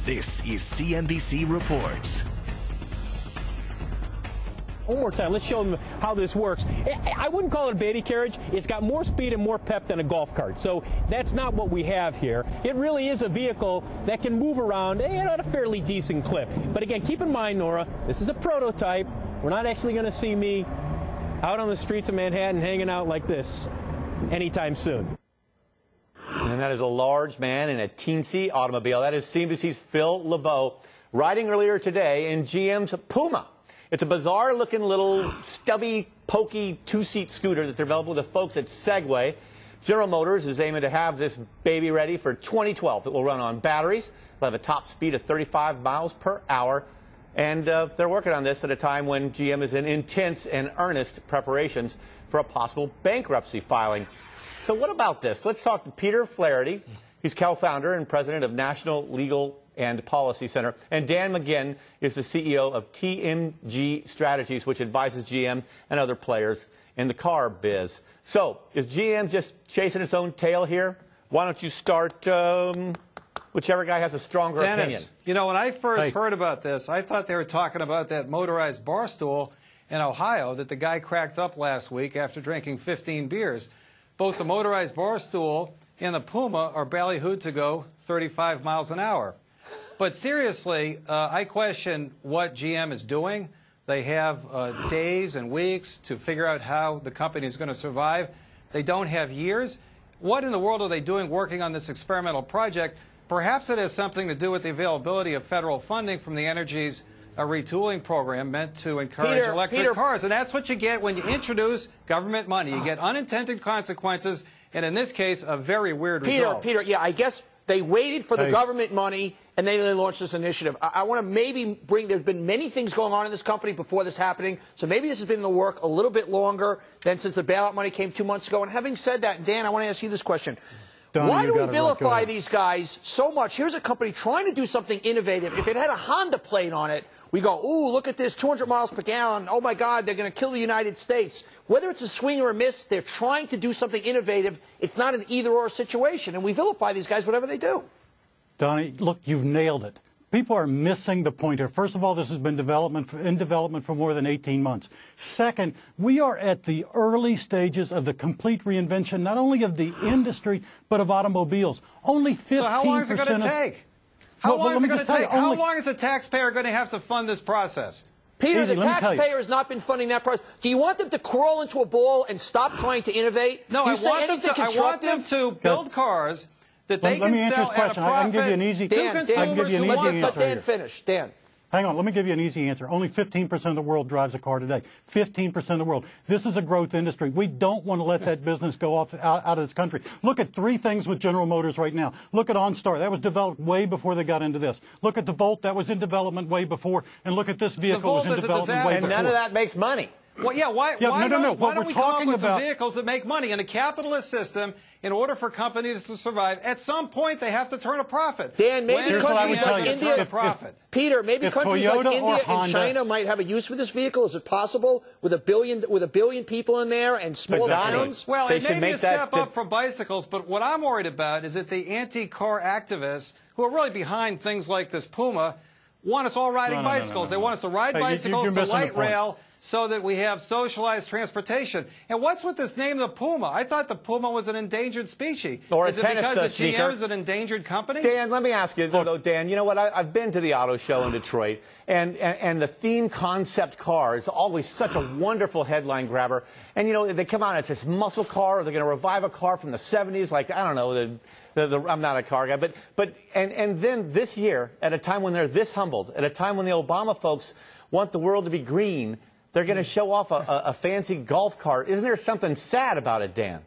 This is CNBC Reports. One more time, let's show them how this works. I wouldn't call it a baby carriage. It's got more speed and more pep than a golf cart. So that's not what we have here. It really is a vehicle that can move around at a fairly decent clip. But again, keep in mind, Nora, this is a prototype. We're not actually going to see me out on the streets of Manhattan hanging out like this anytime soon. And that is a large man in a teensy automobile. That is CNBC's Phil LeBeau riding earlier today in GM's PUMA. It's a bizarre-looking little stubby, pokey two-seat scooter that they're developing with the folks at Segway. General Motors is aiming to have this baby ready for 2012. It will run on batteries. It'll have a top speed of 35 miles per hour. And they're working on this at a time when GM is in intense and earnest preparations for a possible bankruptcy filing. So what about this? Let's talk to Peter Flaherty. He's co-founder and president of National Legal and Policy Center. And Dan McGinn is the CEO of TMG Strategies, which advises GM and other players in the car biz. So is GM just chasing its own tail here? Why don't you start whichever guy has a stronger opinion? You know, when I first heard about this, I thought they were talking about that motorized bar stool in Ohio that the guy cracked up last week after drinking 15 beers. Both the motorized bar stool and the PUMA are ballyhooed to go 35 miles an hour. But seriously, I question what GM is doing. They have days and weeks to figure out how the company is going to survive. They don't have years. What in the world are they doing working on this experimental project? Perhaps it has something to do with the availability of federal funding from the Energy's retooling program meant to encourage electric cars. And that's what you get when you introduce government money. You get unintended consequences, and in this case, a very weird result. Peter, yeah, I guess they waited for the government money, and then they launched this initiative. I want to maybe bring, there's been many things going on in this company before this happening, so maybe this has been in the work a little bit longer than since the bailout money came 2 months ago. And having said that, Dan, I want to ask you this question. Donny, why do we vilify these guys so much? Here's a company trying to do something innovative. If it had a Honda plate on it, we go, ooh, look at this, 200 miles per gallon. Oh, my God, they're going to kill the United States. Whether it's a swing or a miss, they're trying to do something innovative. It's not an either-or situation, and we vilify these guys whatever they do. Donny, look, you've nailed it. People are missing the point here. First of all, this has been in development for more than 18 months. Second, we are at the early stages of the complete reinvention, not only of the industry, but of automobiles. Only 15%. So how long is it going to take? How long is it going to take? How long is the taxpayer going to have to fund this process? Peter, the taxpayer has not been funding that process. Do you want them to crawl into a ball and stop trying to innovate? No, I want them to build cars that they can sell at a profit. I can give you an easy answer. Let Dan finish. Dan. Hang on, let me give you an easy answer. Only 15% of the world drives a car today. 15% of the world. This is a growth industry. We don't want to let that business go out of this country. Look at three things with General Motors right now. Look at OnStar. That was developed way before they got into this. Look at the Volt. That was in development way before. And look at this vehicle was in development way before. And none of that makes money. Well, yeah, why don't we come up with some vehicles that make money? In a capitalist system, in order for companies to survive, at some point they have to turn a profit. Dan, maybe countries like India, Peter, maybe countries like India and China might have a use for this vehicle. Is it possible with a billion people in there and small towns? Well, it may be a step up from bicycles, but what I'm worried about is that the anti-car activists, who are really behind things like this PUMA, want us all riding bicycles. They want us to ride bicycles, to light rail, so that we have socialized transportation. And what's with this name, the PUMA? I thought the PUMA was an endangered species. Or is it because the GM is an endangered company? Dan, let me ask you, though, Dan, you know what? I've been to the auto show in Detroit, and the theme concept car is always such a wonderful headline grabber. And, you know, they come out and it's this muscle car, or they're going to revive a car from the 70s, like, I don't know, I'm not a car guy. But then this year, at a time when they're this humbled, at a time when the Obama folks want the world to be green, they're going to show off a fancy golf cart. Isn't there something sad about it, Dan?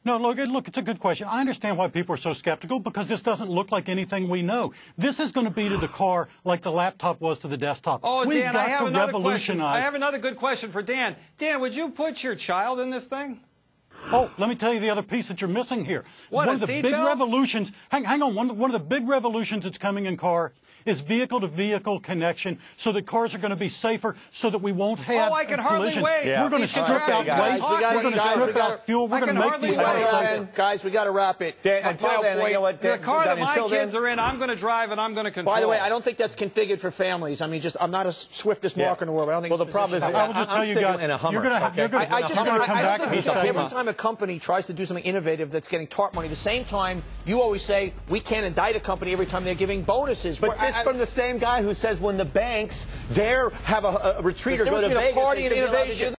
No, look, it's a good question. I understand why people are so skeptical, because this doesn't look like anything we know. This is going to be to the car like the laptop was to the desktop. Oh, Dan, I have another question. I have another good question for Dan. Dan, would you put your child in this thing? Oh, let me tell you the other piece that you're missing here. What, one of the big seatbelt? revolutions, hang on, one of the big revolutions that's coming in car is vehicle-to-vehicle connection so that cars are going to be safer so that we won't have I can hardly collisions. wait. Yeah. We're going to strip out waste. We're going to strip out fuel. We're going to make these cars safer. Guys, we got to wrap it. Until then, you know what? The car that my Until kids then- are in, I'm going to drive and I'm going to control. By the way, I don't think that's configured for families. I mean, I'm not a swiftest marker in the world. I don't think Well, it's the problem is, positioned. I will just tell you sticking guys, in a Hummer. you're going to Okay. I just come back think and say every time a company tries to do something innovative that's getting TARP money, the same time you always say we can't indict a company every time they're giving bonuses. But this from the same guy who says when the banks dare have a retreat or go to There's Vegas, a party they in should be allowed to innovation. do